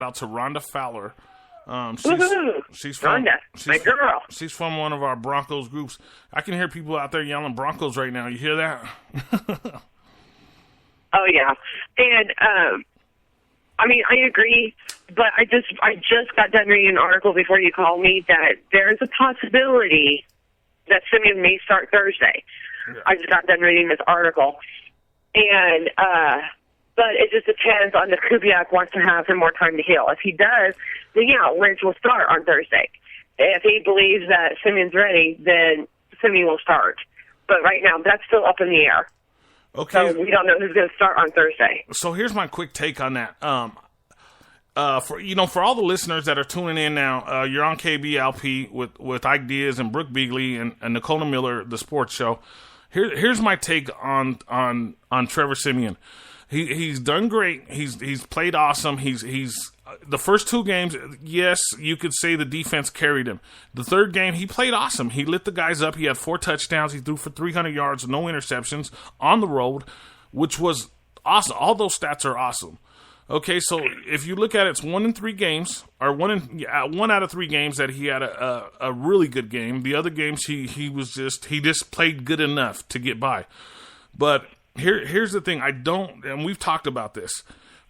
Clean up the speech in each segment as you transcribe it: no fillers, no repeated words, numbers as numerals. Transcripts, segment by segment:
out to Rhonda Fowler. She's from Rhonda, my girl. She's from one of our Broncos groups. I can hear people out there yelling Broncos right now. You hear that? Oh yeah, and I mean, I agree, but I just got done reading an article before you called me that there is a possibility that Simeon may start Thursday. Yeah. I just got done reading this article, and but it just depends on if Kubiak wants to have him more time to heal. If he does, then yeah, Lynch will start on Thursday. If he believes that Simeon's ready, then Simeon will start. But right now, that's still up in the air. Okay. So we don't know who's going to start on Thursday. So here's my quick take on that. For all the listeners that are tuning in now, you're on KBLP with Ike Diaz and Brooke Beeghly and Nikona Miller, the sports show. Here's my take on Trevor Siemian. He's done great. He's played awesome. He's the first two games, yes, you could say the defense carried him. The third game, he played awesome. He lit the guys up. He had 4 touchdowns. He threw for 300 yards, no interceptions on the road, which was awesome. All those stats are awesome. Okay, so if you look at it, it's 1 in 3 games, or 1 out of 3 games that he had a really good game. The other games he just played good enough to get by. But here's the thing, and we've talked about this.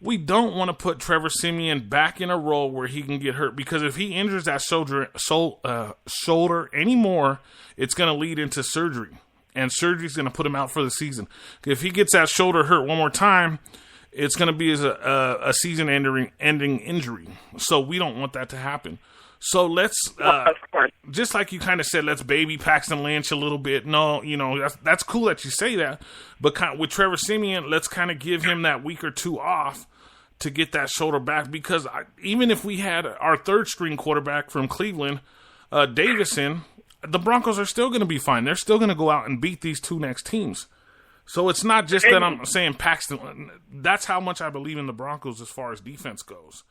We don't want to put Trevor Siemian back in a role where he can get hurt, because if he injures that shoulder anymore, it's going to lead into surgery, and surgery is going to put him out for the season. If he gets that shoulder hurt one more time, it's going to be a season-ending injury. So we don't want that to happen. So let's, just like you kind of said, let's baby Paxton Lynch a little bit. No, that's cool that you say that. But with Trevor Siemian, let's kind of give him that week or 2 off to get that shoulder back. Because even if we had our third-string quarterback from Cleveland, Davison, the Broncos are still going to be fine. They're still going to go out and beat these 2 next teams. So it's not just that I'm saying Paxton. That's how much I believe in the Broncos as far as defense goes.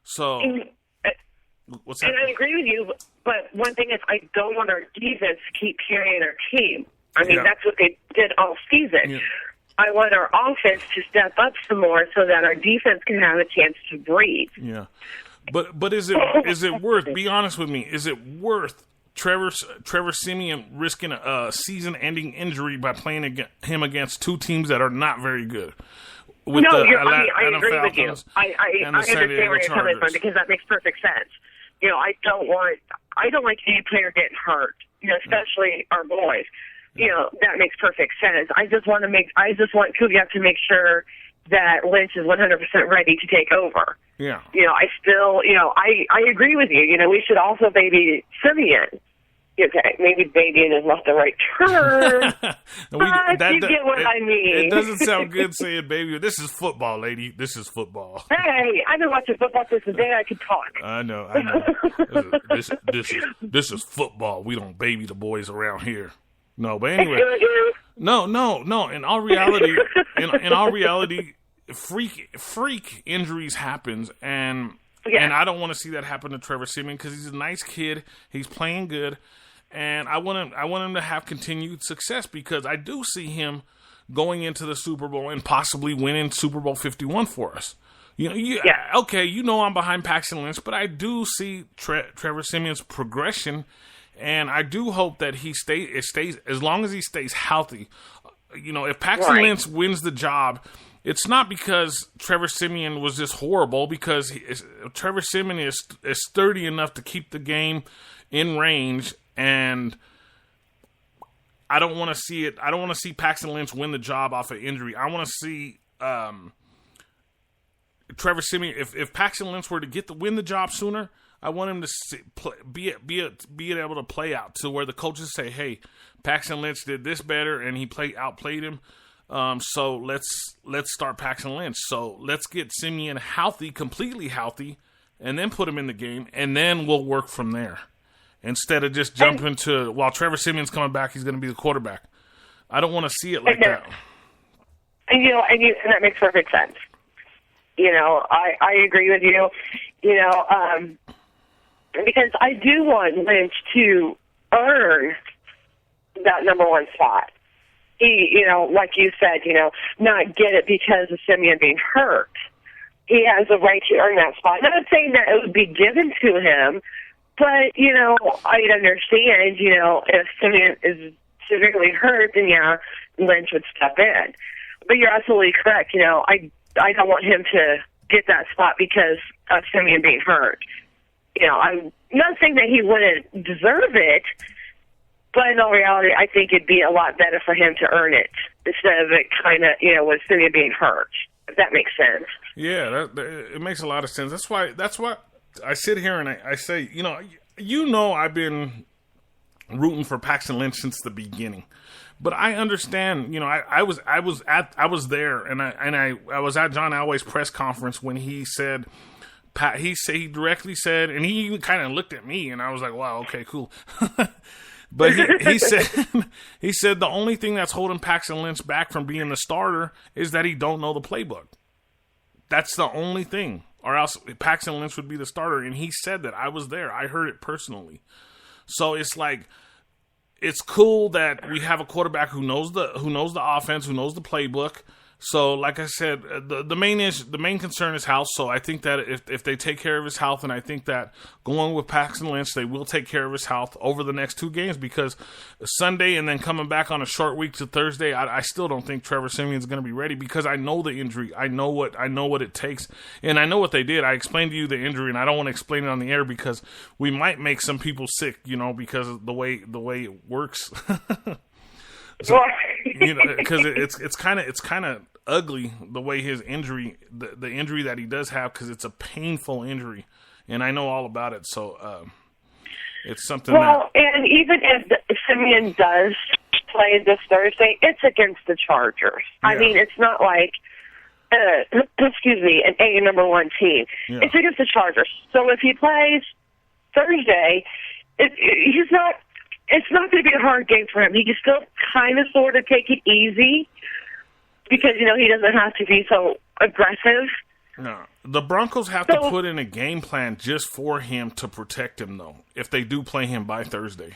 So... What's that? And I agree with you, but one thing is I don't want our defense to keep carrying our team. I mean, that's what they did all season. Yeah. I want our offense to step up some more so that our defense can have a chance to breathe. Yeah. But is it worth, be honest with me, is it worth Trevor Siemian risking a season-ending injury by playing him against 2 teams that are not very good? I agree with you. I understand where you're coming from, because that makes perfect sense. I don't want any player getting hurt, especially our boys. That makes perfect sense. I just want Kubiak to make sure that Lynch is 100% ready to take over. Yeah. I agree with you. We should also baby Simeon. Okay, maybe babying is not the right term, but you get what I mean. It doesn't sound good saying baby. This is football, lady. This is football. Hey, I've been watching football since the day I could talk. I know. This is football. We don't baby the boys around here. No, but anyway. No. In all reality, freak injuries happens, and I don't want to see that happen to Trevor Siemian, because he's a nice kid. He's playing good. And I want him to have continued success, because I do see him going into the Super Bowl and possibly winning Super Bowl 51 for us. I'm behind Paxton Lynch, but I do see Trevor Siemian's progression, and I do hope that he stays as long as he stays healthy. If Paxton Lynch wins the job, it's not because Trevor Siemian was just horrible, because Trevor Siemian is sturdy enough to keep the game in range. And I don't want to see it. I don't want to see Paxton Lynch win the job off of injury. I want to see Trevor Siemian. If Paxton Lynch were to win the job sooner, I want him to be able to play out to where the coaches say, "Hey, Paxton Lynch did this better, and he outplayed him. So let's start Paxton Lynch. So let's get Siemian completely healthy, and then put him in the game, and then we'll work from there." Instead of just jumping to, while Trevor Siemian's coming back, he's going to be the quarterback. I don't want to see it like that. And that makes perfect sense. I agree with you. Because I do want Lynch to earn that number 1 spot. He, like you said, not get it because of Siemian being hurt. he has a right to earn that spot. Not saying that it would be given to him, but, you know, I'd understand, you know, if Simeon is severely hurt, then, yeah, Lynch would step in. But you're absolutely correct. You know, I don't want him to get that spot because of Simeon being hurt. You know, I'm not saying that he wouldn't deserve it, but in all reality, I think it'd be a lot better for him to earn it instead of it kind of, you know, with Simeon being hurt, if that makes sense. Yeah, it makes a lot of sense. That's why I sit here and I say, you know, I've been rooting for Paxton Lynch since the beginning. But I understand, you know, I was there, and I was at John Elway's press conference when he said, he directly said, and he even kind of looked at me, and I was like, wow, okay, cool. But he said the only thing that's holding Paxton Lynch back from being the starter is that he don't know the playbook. That's the only thing, or else Paxton Lynch would be the starter. And he said that. I was there. I heard it personally. So it's like, it's cool that we have a quarterback who knows the offense, who knows the playbook. So, like I said, the main concern is health. So I think that if they take care of his health, and I think that going with Paxton Lynch, they will take care of his health over the next two games, because Sunday and then coming back on a short week to Thursday, I still don't think Trevor Siemian's going to be ready, because I know the injury. I know what it takes, and I know what they did. I explained to you the injury, and I don't want to explain it on the air because we might make some people sick, you know, because of the way it works. So, you know, because it's kind of ugly the way his injury, the injury that he does have, because it's a painful injury, and I know all about it. So it's something. Well, and even if Simeon does play this Thursday, it's against the Chargers. Yeah. I mean, it's not like excuse me, an A number one team. Yeah. It's against the Chargers. So if he plays Thursday, it's not going to be a hard game for him. He can still kind of sort of take it easy because, you know, he doesn't have to be so aggressive. No. The Broncos have to put in a game plan just for him to protect him, though, if they do play him by Thursday.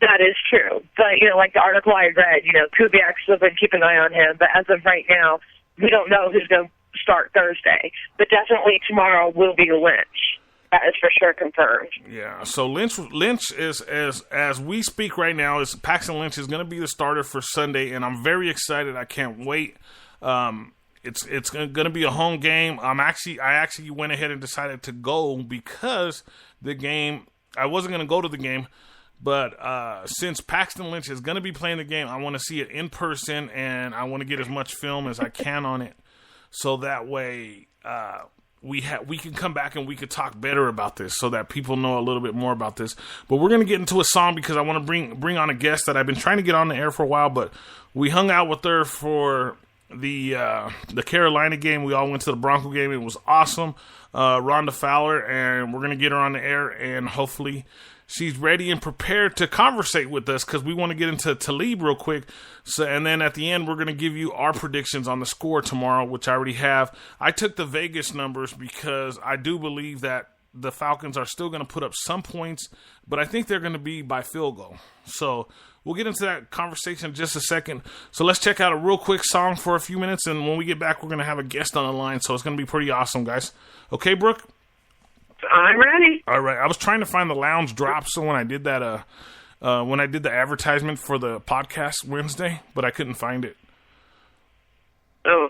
That is true. But, you know, like the article I read, you know, Kubiak's still been keep an eye on him. But as of right now, we don't know who's going to start Thursday. But definitely tomorrow will be Lynch. That is for sure confirmed. Yeah, so Lynch is, as we speak right now, is Paxton Lynch is going to be the starter for Sunday, and I'm very excited. I can't wait. It's going to be a home game. I actually went ahead and decided to go because the game, I wasn't going to go to the game, but since Paxton Lynch is going to be playing the game, I want to see it in person, and I want to get as much film as I can on it, so that way we can come back and we could talk better about this so that people know a little bit more about this. But we're going to get into a song because I want to bring on a guest that I've been trying to get on the air for a while, but we hung out with her for the Carolina game. We all went to the Bronco game. It was awesome. Rhonda Fowler, and we're going to get her on the air, and hopefully she's ready and prepared to conversate with us because we want to get into Talib real quick. So, and then at the end, we're going to give you our predictions on the score tomorrow, which I already have. I took the Vegas numbers because I do believe that the Falcons are still going to put up some points, but I think they're going to be by field goal. So we'll get into that conversation in just a second. So let's check out a real quick song for a few minutes, and when we get back, we're going to have a guest on the line, so it's going to be pretty awesome, guys. Okay, Brooke? I'm ready. All right. I was trying to find the lounge drop, so when I did that, when I did the advertisement for the podcast Wednesday, but I couldn't find it. Oh.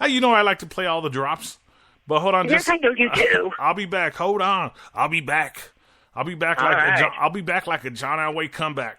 You know I like to play all the drops, but hold on. Yes, I know you do. I'll be back. Hold on. I'll be back. I'll be back I'll be back like a John Elway comeback.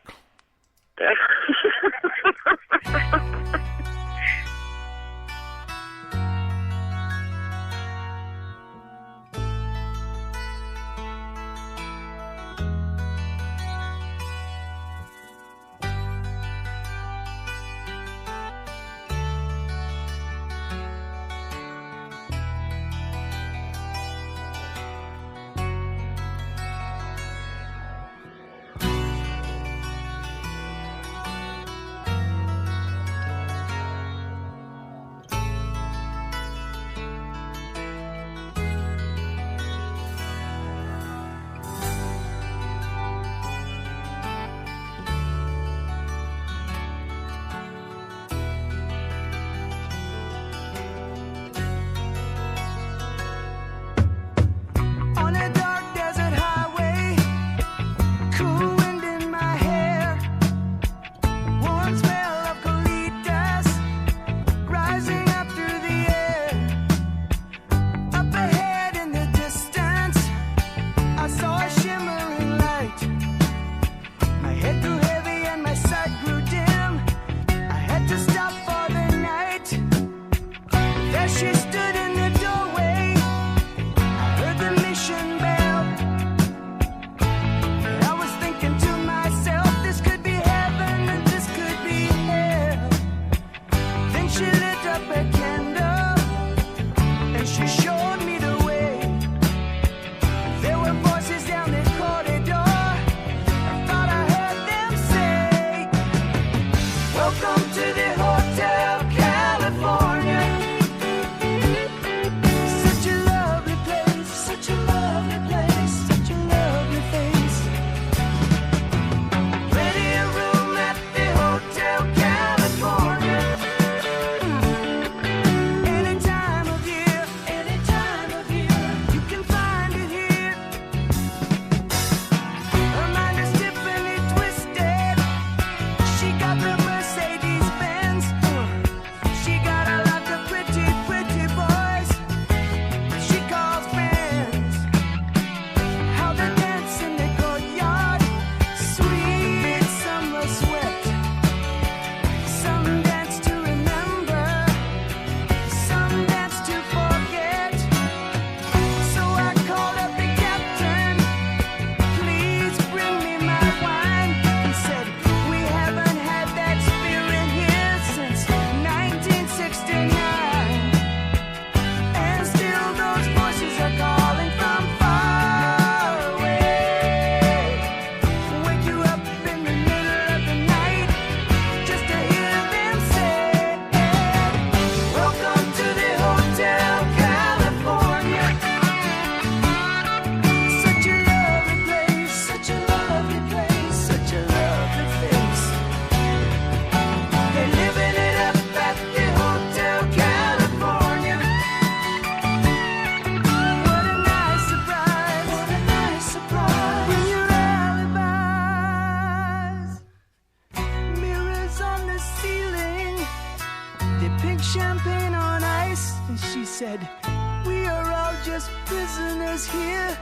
us here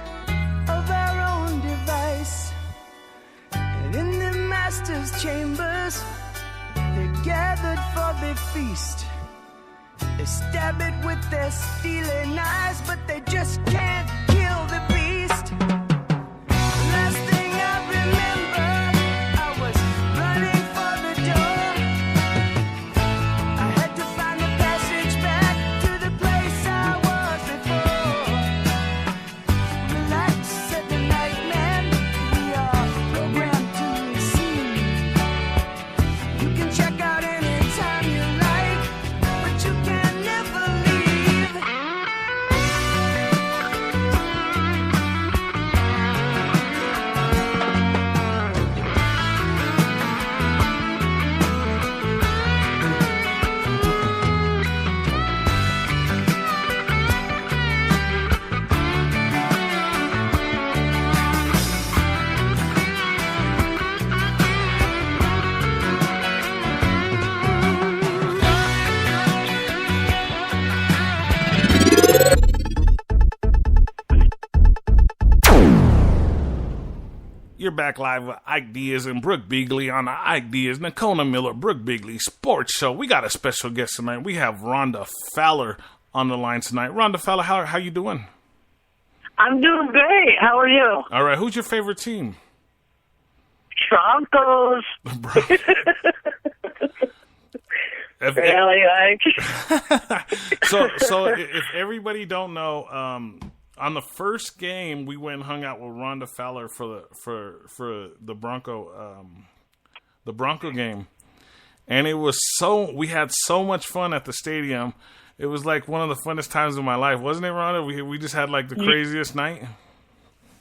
of our own device. And in the master's chambers, they're gathered for the feast. They stab it with their steely knives, but they just can't kill the beast. Last thing I remember, I was running for the door. I had to find the passage back to the place I was before. Relax, said the night man, we are programmed to receive. You can check out anytime you like, but you can never leave. You're back live with Ike Diaz and Brooke Beeghly on the Ike Diaz, Nikona Miller, Brooke Beeghly Sports Show. We got a special guest tonight. We have Rhonda Fowler on the line tonight. Rhonda Fowler, how you doing? I'm doing great. How are you? All right, who's your favorite team? Broncos. Really, like? So if everybody don't know, on the first game we went and hung out with Rhonda Fowler for the Bronco game, and it was we had so much fun at the stadium. It was like one of the funnest times of my life, wasn't it, Rhonda? We just had like the craziest night.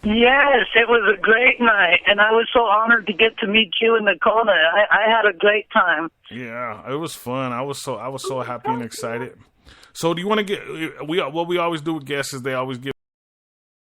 Yes, it was a great night, and I was so honored to get to meet you in Nikona. I had a great time. Yeah, it was fun. I was so happy and excited. So, do you want to get what we always do with guests is they always give